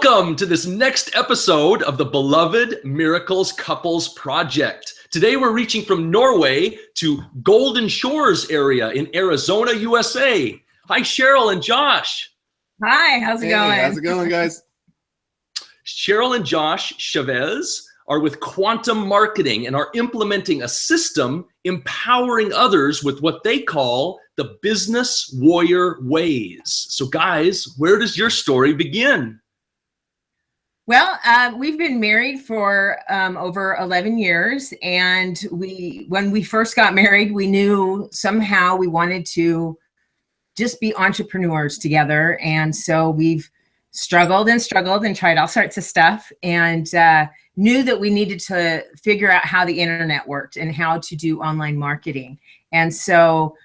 Welcome to this next episode of the Beloved Miracles Couples Project. Today we're reaching from Norway to Golden Shores area in Arizona, USA. Hi, Cheryl and Josh. Hi, how's it going? How's it going, guys? Cheryl and Josh Chavez are with Quantum Marketing and are implementing a system empowering others with what they call the business warrior ways. So guys, where does your story begin? Well, we've been married for over 11 years. And when we first got married, we knew somehow we wanted to just be entrepreneurs together. And so we've struggled and tried all sorts of stuff, and knew that we needed to figure out how the internet worked and how to do online marketing. And so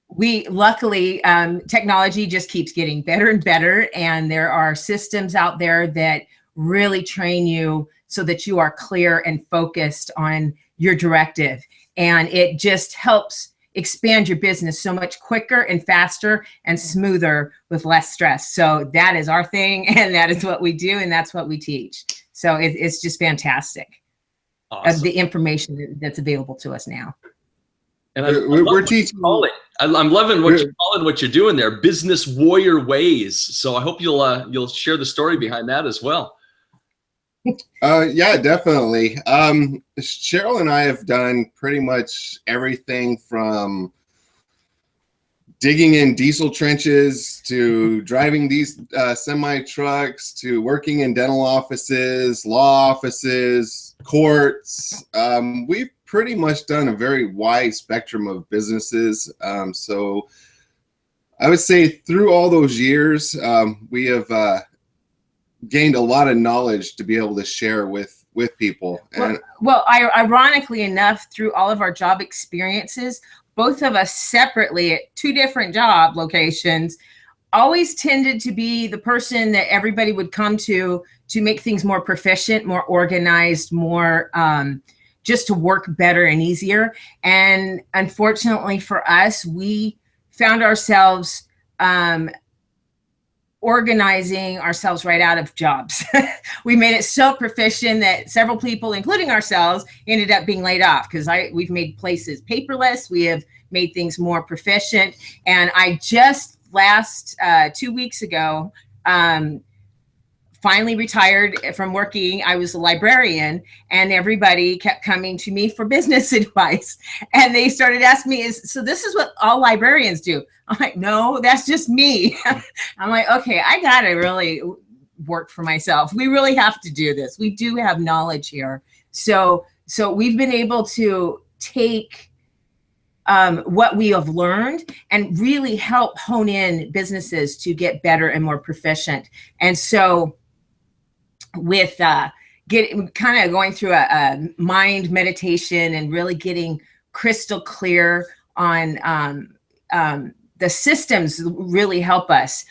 we luckily, technology just keeps getting better and better. And there are systems out there that really train you so that you are clear and focused on your directive. And it just helps expand your business so much quicker and faster and smoother with less stress. So that is our thing, and that is what we do, and that's what we teach. So it's just fantastic. Awesome. The information that's available to us now. And we're teaching. I'm loving what you're calling what you're doing there, business warrior ways. So I hope you'll share the story behind that as well. Yeah, definitely. Cheryl and I have done pretty much everything from digging in diesel trenches to driving these semi trucks to working in dental offices, law offices, courts. We've pretty much done a very wide spectrum of businesses. So I would say through all those years, we have gained a lot of knowledge to be able to share with people. And ironically enough, through all of our job experiences, both of us separately at two different job locations always tended to be the person that everybody would come to make things more proficient, more organized, more just to work better and easier. And unfortunately for us, we found ourselves organizing ourselves right out of jobs. We made it so proficient that several people, including ourselves, ended up being laid off because we've made places paperless. We have made things more proficient. And I just last 2 weeks ago, finally retired from working. I was a librarian, and everybody kept coming to me for business advice. And they started asking me, so this is what all librarians do? I'm like, no, that's just me. I'm like, okay, I got to really work for myself. We really have to do this. We do have knowledge here. So we've been able to take what we have learned and really help hone in businesses to get better and more proficient. And so with kind of going through a mind meditation and really getting crystal clear on the systems really help us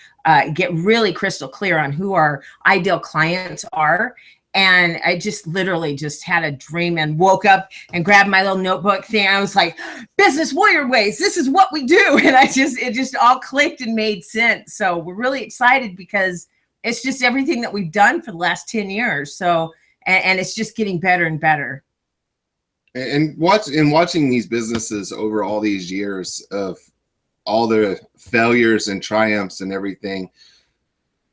get really crystal clear on who our ideal clients are. And I just literally just had a dream and woke up and grabbed my little notebook thing. I was like, business warrior ways, this is what we do. And it just all clicked and made sense. So we're really excited because it's just everything that we've done for the last 10 years. So, and it's just getting better and better. And watching these businesses over all these years of all the failures and triumphs and everything,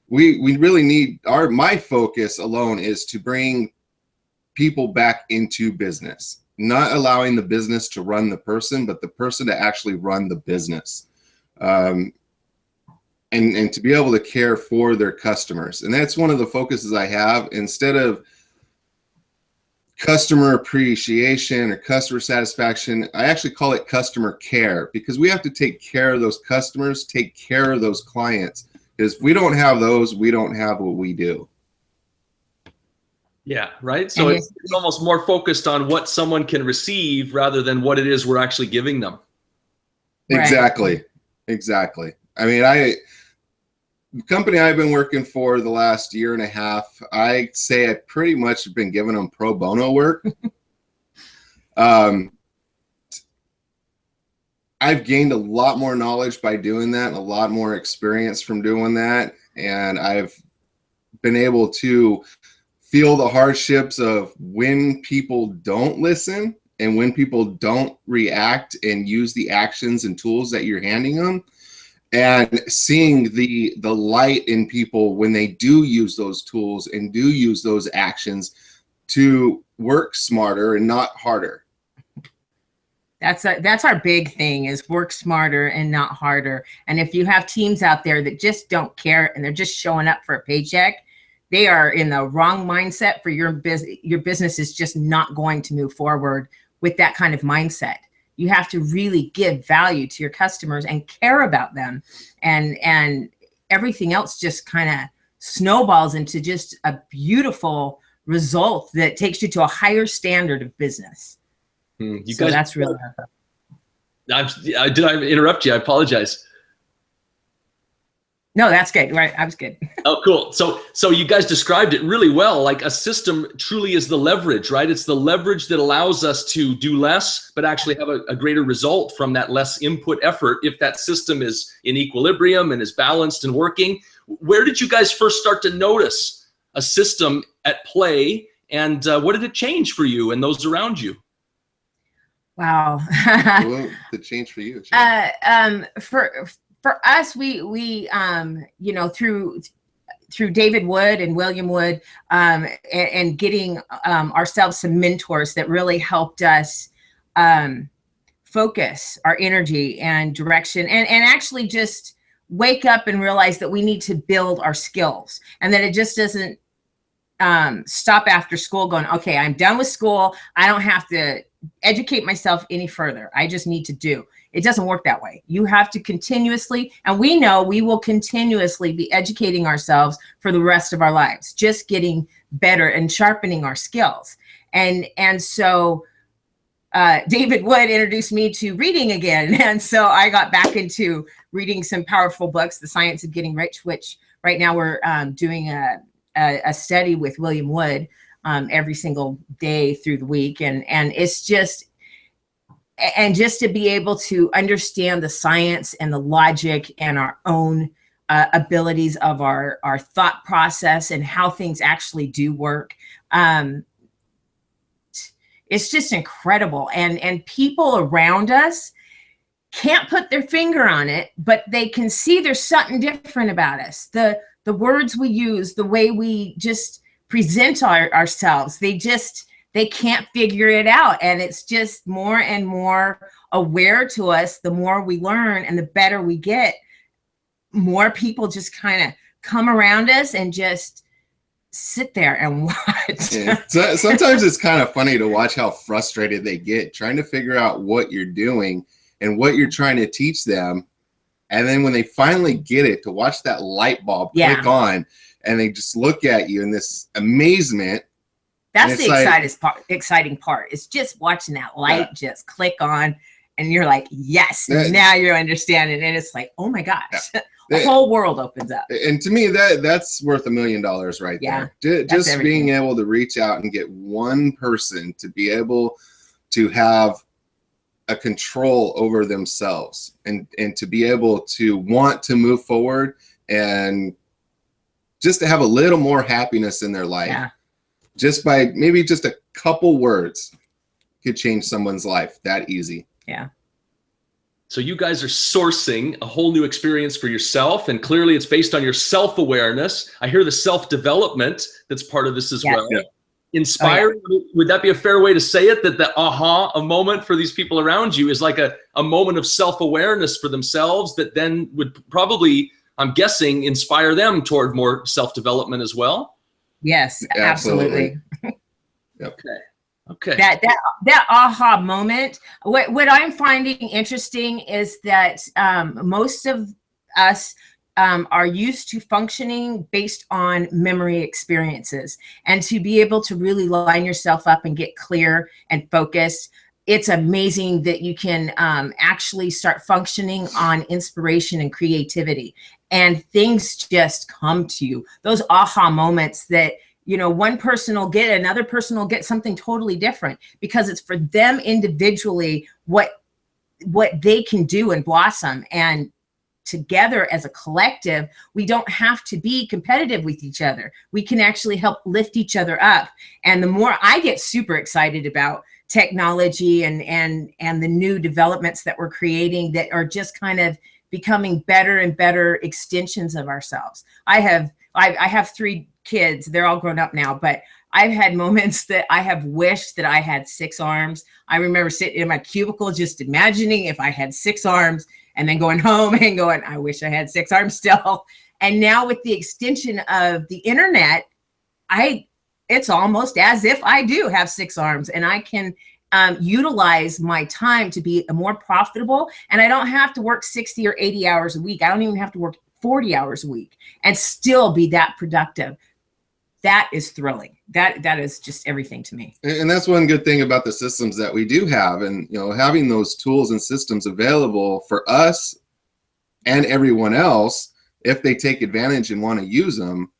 we really need my focus alone is to bring people back into business, not allowing the business to run the person, but the person to actually run the business. And to be able to care for their customers. And that's one of the focuses I have. Instead of customer appreciation or customer satisfaction, I actually call it customer care, because we have to take care of those customers, take care of those clients. Because if we don't have those, we don't have what we do. Yeah, right. So it's almost more focused on what someone can receive rather than what it is we're actually giving them. Exactly. Exactly. I mean, the company I've been working for the last year and a half, I say I pretty much have been giving them pro bono work. I've gained a lot more knowledge by doing that, and a lot more experience from doing that. And I've been able to feel the hardships of when people don't listen and when people don't react and use the actions and tools that you're handing them, and seeing the light in people when they do use those tools and do use those actions to work smarter and not harder. That's our big thing, is work smarter and not harder. And if you have teams out there that just don't care and they're just showing up for a paycheck, they are in the wrong mindset for your business. Your business is just not going to move forward with that kind of mindset. You have to really give value to your customers and care about them, and everything else just kind of snowballs into just a beautiful result that takes you to a higher standard of business. You so guys, that's really. Did I interrupt you? I apologize. No, that's good. Right, I was good. Oh, cool. So you guys described it really well. Like, a system truly is the leverage, right? It's the leverage that allows us to do less, but actually have a greater result from that less input effort if that system is in equilibrium and is balanced and working. Where did you guys first start to notice a system at play, and what did it change for you and those around you? Wow. What did it change for you? For us, we you know, through David Wood and William Wood, and getting ourselves some mentors that really helped us focus our energy and direction, and actually just wake up and realize that we need to build our skills, and that it just doesn't stop after school going, okay, I'm done with school. I don't have to educate myself any further. I just need to do. It doesn't work that way. You have to continuously, and we know we will continuously be educating ourselves for the rest of our lives, just getting better and sharpening our skills. And so David Wood introduced me to reading again. And so I got back into reading some powerful books, The Science of Getting Rich, which right now we're doing a study with William Wood every single day through the week. And it's just, and just to be able to understand the science and the logic and our own abilities of our thought process and how things actually do work. It's just incredible. And people around us can't put their finger on it, but they can see there's something different about us. The words we use, the way we just present ourselves, they can't figure it out. And it's just more and more aware to us. The more we learn and the better we get, more people just kind of come around us and just sit there and watch. Yeah. So, sometimes it's kind of funny to watch how frustrated they get trying to figure out what you're doing and what you're trying to teach them. And then when they finally get it, to watch that light bulb click on, and they just look at you in this amazement. That's the exciting part. It's just watching that light just click on, and you're like, yes, now you're understanding. And it's like, oh my gosh, the whole world opens up. And to me, that's worth $1 million right there. Just being able to reach out and get one person to be able to have a control over themselves, and to be able to want to move forward, and just to have a little more happiness in their life. Yeah. Just by maybe just a couple words could change someone's life that easy. Yeah. So you guys are sourcing a whole new experience for yourself, and clearly it's based on your self-awareness. I hear the self-development that's part of this as well. Yeah. Inspiring, would that be a fair way to say it? That the a moment for these people around you is like a moment of self-awareness for themselves that then would probably, I'm guessing, inspire them toward more self-development as well? Yes, absolutely. Yep. Okay. That aha moment. What I'm finding interesting is that most of us are used to functioning based on memory experiences, and to be able to really line yourself up and get clear and focused. It's amazing that you can actually start functioning on inspiration and creativity, and things just come to you. Those aha moments that, you know, one person will get, another person will get something totally different, because it's for them individually what they can do and blossom. And together as a collective, we don't have to be competitive with each other. We can actually help lift each other up. And the more I get super excited about technology and the new developments that we're creating that are just kind of becoming better and better extensions of ourselves. I have 3 kids. They're all grown up now, but I've had moments that I have wished that I had 6 arms. I remember sitting in my cubicle just imagining if I had 6 arms, and then going home and going, I wish I had 6 arms still. And now with the extension of the internet, it's almost as if I do have 6 arms, and I can utilize my time to be more profitable. And I don't have to work 60 or 80 hours a week. I don't even have to work 40 hours a week and still be that productive. That is thrilling. That is just everything to me. And that's one good thing about the systems that we do have. And, having those tools and systems available for us and everyone else, if they take advantage and want to use them,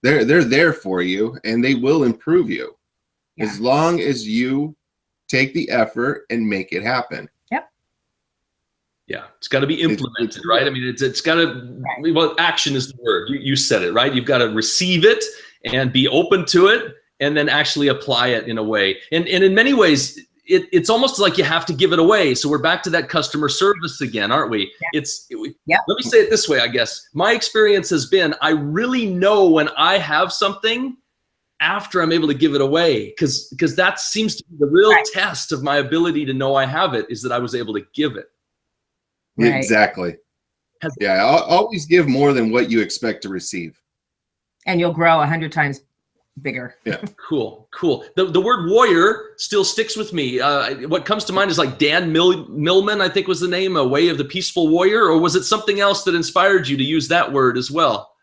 they're there for you, and they will improve you as long as you take the effort and make it happen. Yep. Yeah, it's got to be implemented, right? I mean, it's got to. Right. Well, action is the word. You said it, right? You've got to receive it and be open to it, and then actually apply it in a way. And in many ways, it's almost like you have to give it away. So we're back to that customer service again, aren't we? Yeah. Let me say it this way, I guess. My experience has been, I really know when I have something after I'm able to give it away, because that seems to be the real test of my ability to know I have it, is that I was able to give it. Right. Exactly. Yeah, always give more than what you expect to receive. And you'll grow 100 times bigger. Yeah. Cool. The word warrior still sticks with me. What comes to mind is like Dan Millman, I think was the name, A Way of the Peaceful Warrior, or was it something else that inspired you to use that word as well?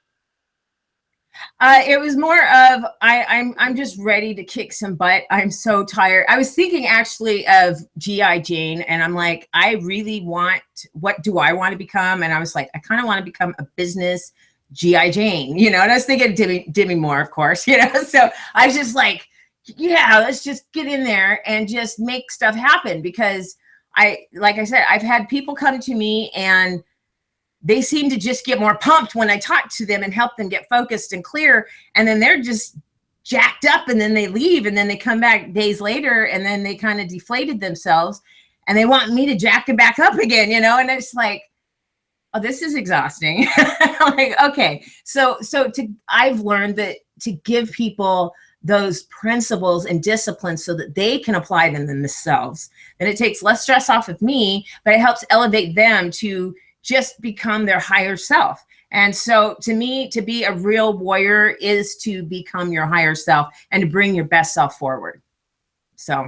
It was more of I'm just ready to kick some butt. I'm so tired. I was thinking actually of G.I. Jane, and I'm like, I really want, what do I want to become? And I was like, I kind of want to become a business G.I. Jane, and I was thinking Demi Moore, of course, so I was just like, yeah, let's just get in there and just make stuff happen, because like I said, I've had people come to me and they seem to just get more pumped when I talk to them and help them get focused and clear. And then they're just jacked up, and then they leave, and then they come back days later, and then they kind of deflated themselves, and they want me to jack them back up again, and it's like, oh, this is exhausting. I'm like, okay. So I've learned that to give people those principles and disciplines so that they can apply them themselves, then it takes less stress off of me, but it helps elevate them to just become their higher self. And so to me, to be a real warrior is to become your higher self and to bring your best self forward. So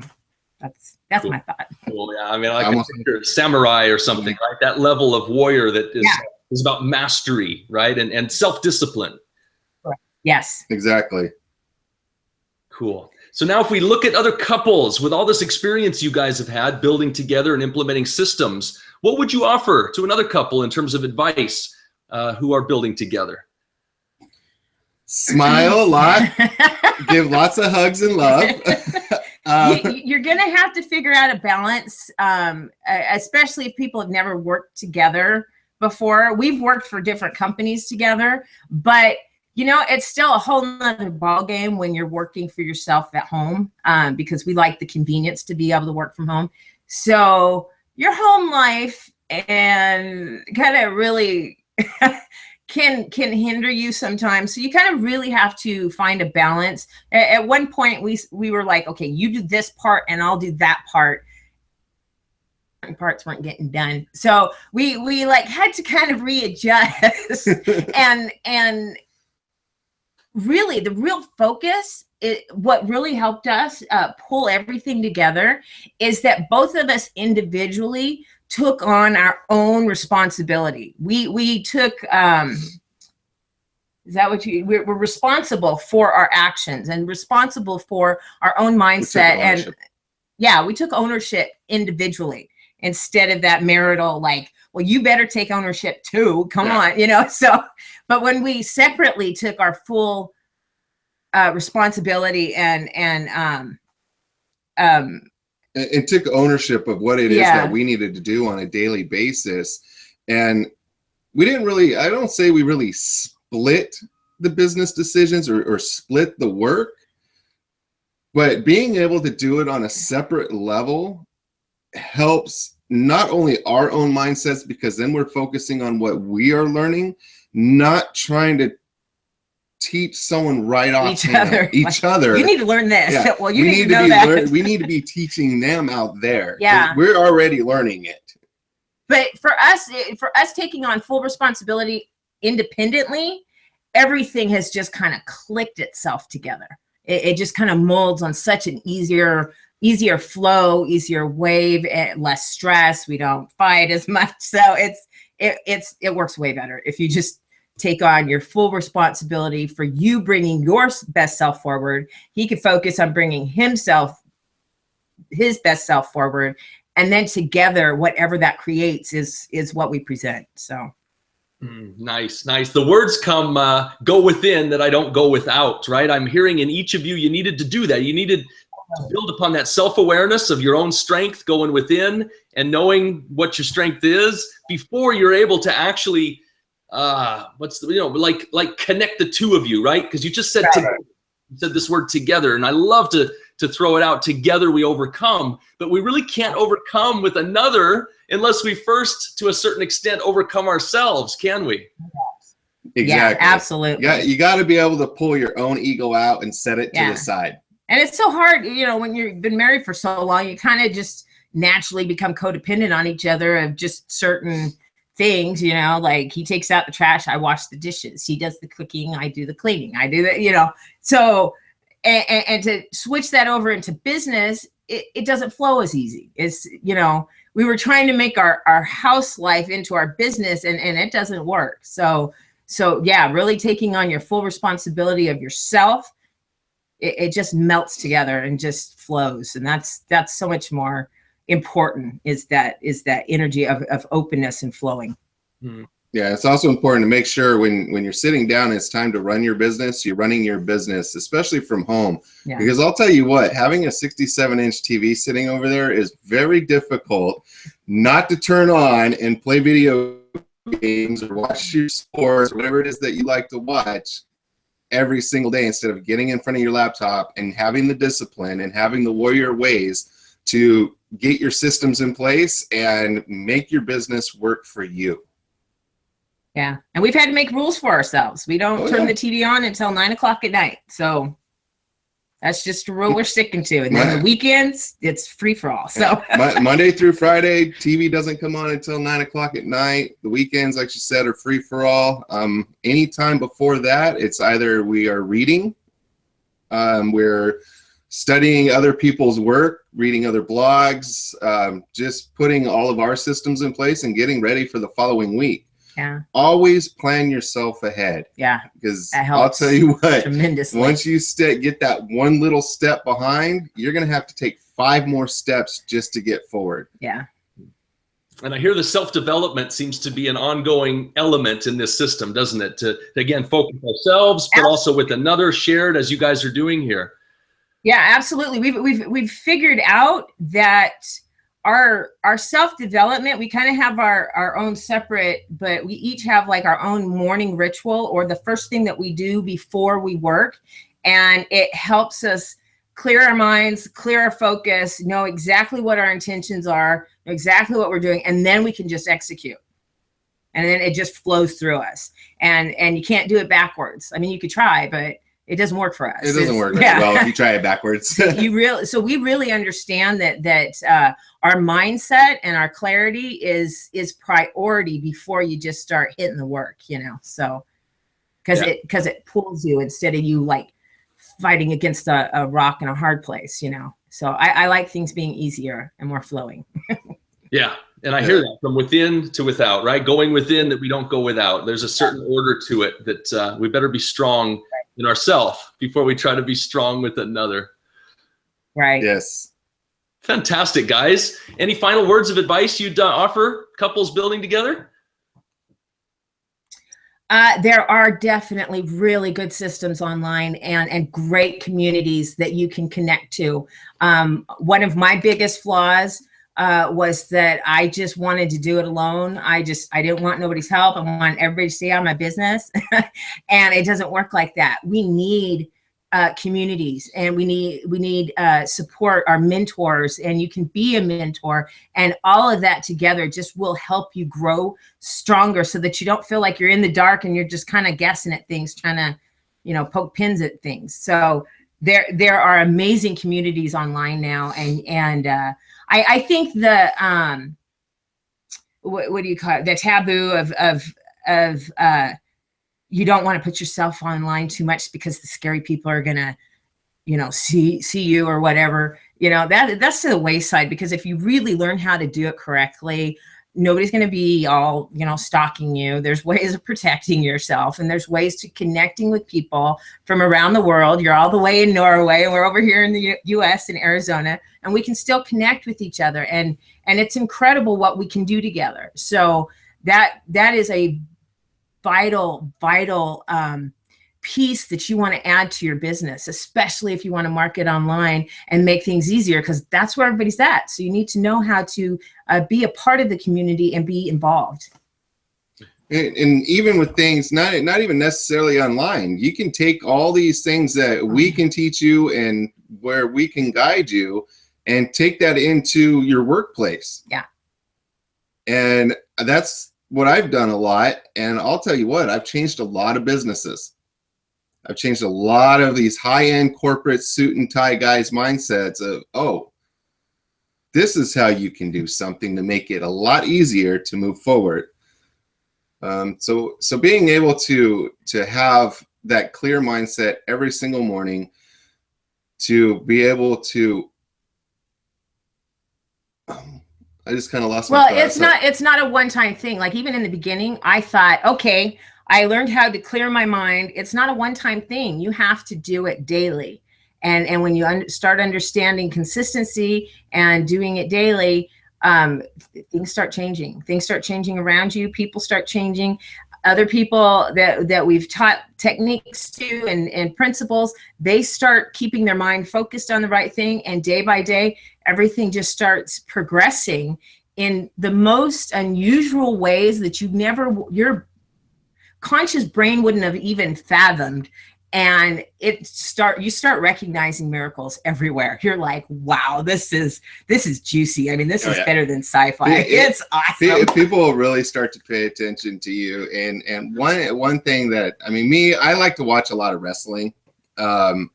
that's cool. My thought. Cool. Yeah, I mean, I can picture samurai or something, right? That level of warrior that is about mastery, right? And self-discipline. Yes. Exactly. Cool. So now if we look at other couples with all this experience you guys have had building together and implementing systems, what would you offer to another couple in terms of advice who are building together? Smile a lot, give lots of hugs and love. You're going to have to figure out a balance, especially if people have never worked together before. We've worked for different companies together, but it's still a whole nother ballgame when you're working for yourself at home, because we like the convenience to be able to work from home. So your home life and kind of really can hinder you sometimes. So you kind of really have to find a balance. At one point we were like, okay, you do this part and I'll do that part. Parts weren't getting done. So we like had to kind of readjust and really the real focus, what really helped us pull everything together is that both of us individually took on our own responsibility. We took, is that what we're responsible for our actions and responsible for our own mindset. And we took ownership individually instead of that marital, like, well, you better take ownership too. Come on, so, but when we separately took our full responsibility and took ownership of what it is that we needed to do on a daily basis, and didn't really, I don't say we really split the business decisions or split the work, but being able to do it on a separate level helps not only our own mindsets, because then we're focusing on what we are learning, not trying to teach someone right off each other. You need to learn this. Yeah. Well, you need to know that. We need to be teaching them out there. Yeah. We're already learning it. But for us taking on full responsibility independently, everything has just kind of clicked itself together. It just kind of molds on such an easier flow, easier wave, less stress. We don't fight as much. So it works way better if you just take on your full responsibility for you bringing your best self forward. He could focus on bringing his best self forward. And then together, whatever that creates is what we present. So. Nice. The words come, go within that I don't go without, right? I'm hearing in each of you, you needed to do that. You needed to build upon that self-awareness of your own strength, going within and knowing what your strength is before you're able to actually, like connect the two of you, right? Because you just said, you said this word together, and I love to throw it out. Together we overcome, but we really can't overcome with another unless we first, to a certain extent, overcome ourselves, can we? Exactly. Yeah, absolutely. Yeah, you got to be able to pull your own ego out and set it to the side. And it's so hard, when you've been married for so long, you kind of just naturally become codependent on each other of just certain things, like he takes out the trash, I wash the dishes, he does the cooking, I do the cleaning, I do that, so and to switch that over into business, it doesn't flow as easy. It's we were trying to make our house life into our business, and it doesn't work. So yeah, really taking on your full responsibility of yourself, it just melts together and just flows, and that's so much more important, is that energy of openness and flowing. Yeah, it's also important to make sure when you're sitting down, it's time to run your business, you're running your business, especially from home. Yeah. Because I'll tell you what, having a 67-inch TV sitting over there is very difficult not to turn on and play video games or watch your sports or whatever it is that you like to watch every single day, instead of getting in front of your laptop and having the discipline and having the warrior ways to get your systems in place and make your business work for you. Yeah. And we've had to make rules for ourselves. We don't turn the TV on until 9 o'clock at night. So that's just a rule we're sticking to. And then the weekends, it's free for all. So Monday through Friday, TV doesn't come on until 9 o'clock at night. The weekends, like you said, are free for all. Anytime before that, it's either we are reading, we're studying other people's work, reading other blogs, just putting all of our systems in place and getting ready for the following week. Yeah. Always plan yourself ahead. Yeah. Because I'll tell you what, tremendously. Once you get that one little step behind, you're going to have to take 5 more steps just to get forward. Yeah. And I hear the self-development seems to be an ongoing element in this system, doesn't it? To again, focus ourselves, but also with another shared, as you guys are doing here. Yeah, absolutely. We've figured out that our self-development, we kind of have our own separate, but we each have like our own morning ritual, or the first thing that we do before we work. And it helps us clear our minds, clear our focus, know exactly what our intentions are, know exactly what we're doing, and then we can just execute. And then it just flows through us. And you can't do it backwards. I mean, you could try, but it doesn't work for us. It doesn't work very well if you try it backwards. So we really understand that our mindset and our clarity is priority before you just start hitting the work, So because it pulls you instead of you like fighting against a rock in a hard place, So I like things being easier and more flowing. Yeah. And I hear that from within to without, right? Going within that we don't go without. There's a certain order to it that we better be strong in ourselves before we try to be strong with another. Right. Yes. Fantastic, guys. Any final words of advice you'd offer couples building together? There are definitely really good systems online and great communities that you can connect to. One of my biggest flaws was that I just wanted to do it alone. I didn't want nobody's help. I wanted everybody to stay out of my business. And it doesn't work like that. We need communities, and we need support, our mentors, and you can be a mentor, and all of that together just will help you grow stronger, so that you don't feel like you're in the dark and you're just kind of guessing at things, trying to, you know, poke pins at things. So there are amazing communities online now, and I think the what do you call it, the taboo of you don't want to put yourself online too much because the scary people are gonna, you know, see you or whatever. You know, that's to the wayside, because if you really learn how to do it correctly, nobody's going to be all, you know, stalking you. There's ways of protecting yourself, and there's ways to connecting with people from around the world. You're all the way in Norway, and we're over here in the US in Arizona, and we can still connect with each other. And it's incredible what we can do together. So that is a vital piece that you want to add to your business, especially if you want to market online and make things easier, because that's where everybody's at. So you need to know how to be a part of the community and be involved. And even with things not even necessarily online, you can take all these things that we can teach you and where we can guide you, and take that into your workplace. Yeah. And that's what I've done a lot. And I'll tell you what, I've changed a lot of businesses. I've changed a lot of these high-end corporate suit and tie guys' mindsets of, oh, this is how you can do something to make it a lot easier to move forward. So being able to have that clear mindset every single morning, to be able to, I just kind of lost my thought. Well, it's not a one-time thing. Like, even in the beginning, I thought, okay, I learned how to clear my mind. It's not a one-time thing. You have to do it daily. And when you start understanding consistency and doing it daily, things start changing. Things start changing around you. People start changing. Other people that we've taught techniques to and principles, they start keeping their mind focused on the right thing. And day by day, everything just starts progressing in the most unusual ways that your conscious brain wouldn't have even fathomed. And you start recognizing miracles everywhere. You're like, wow, this is juicy. I mean, this is better than sci-fi. It's awesome. People really start to pay attention to you. And one thing that, I mean, I like to watch a lot of wrestling. And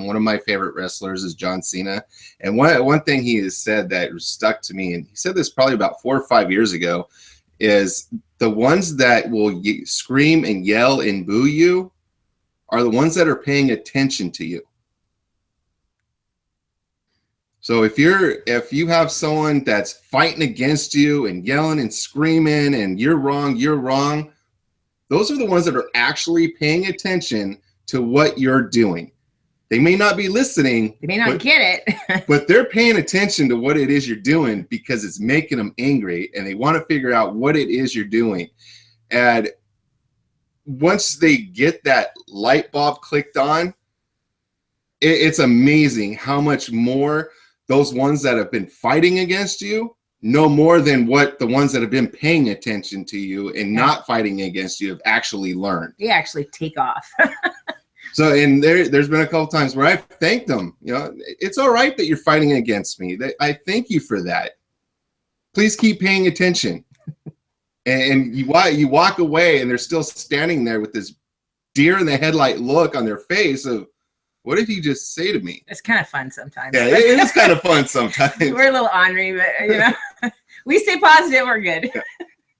one of my favorite wrestlers is John Cena. And one thing he has said that stuck to me, and he said this probably about 4 or 5 years ago, is the ones that will scream and yell and boo you are the ones that are paying attention to you. So if you have someone that's fighting against you and yelling and screaming and you're wrong, those are the ones that are actually paying attention to what you're doing. They may not be listening. They may not get it. But they're paying attention to what it is you're doing, because it's making them angry, and they want to figure out what it is you're doing. And once they get that light bulb clicked on, it's amazing how much more those ones that have been fighting against you know more than what the ones that have been paying attention to you and not fighting against you have actually learned. They actually take off. So, and there's been a couple times where I've thanked them. You know, it's all right that you're fighting against me. I thank you for that. Please keep paying attention. And you walk away, and they're still standing there with this deer in the headlight look on their face of, what did he just say to me? It's kind of fun sometimes. Yeah, it is kind of fun sometimes. We're a little ornery, but you know, we stay positive. We're good. Yeah.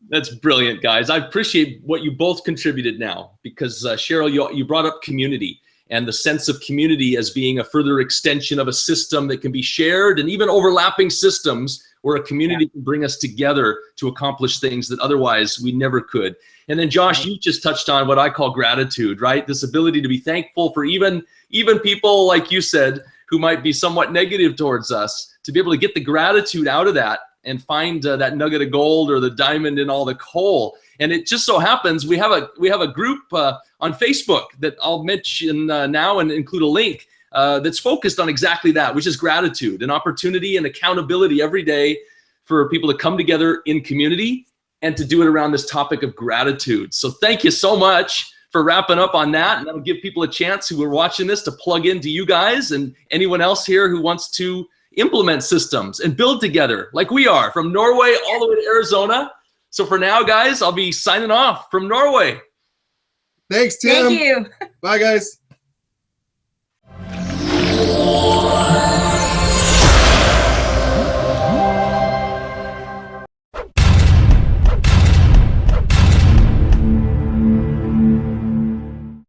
That's brilliant, guys. I appreciate what you both contributed now, because Cheryl, you brought up community and the sense of community as being a further extension of a system that can be shared, and even overlapping systems where a community can bring us together to accomplish things that otherwise we never could. And then Josh, you just touched on what I call gratitude, right? This ability to be thankful for even people, like you said, who might be somewhat negative towards us, to be able to get the gratitude out of that and find that nugget of gold or the diamond in all the coal. And it just so happens we have a group on Facebook that I'll mention now and include a link. that's focused on exactly that, which is gratitude and opportunity and accountability every day for people to come together in community and to do it around this topic of gratitude. So thank you so much for wrapping up on that. And that'll give people a chance who are watching this to plug into you guys and anyone else here who wants to implement systems and build together like we are from Norway all the way to Arizona. So for now, guys, I'll be signing off from Norway. Thanks, Tim. Thank you. Bye, guys.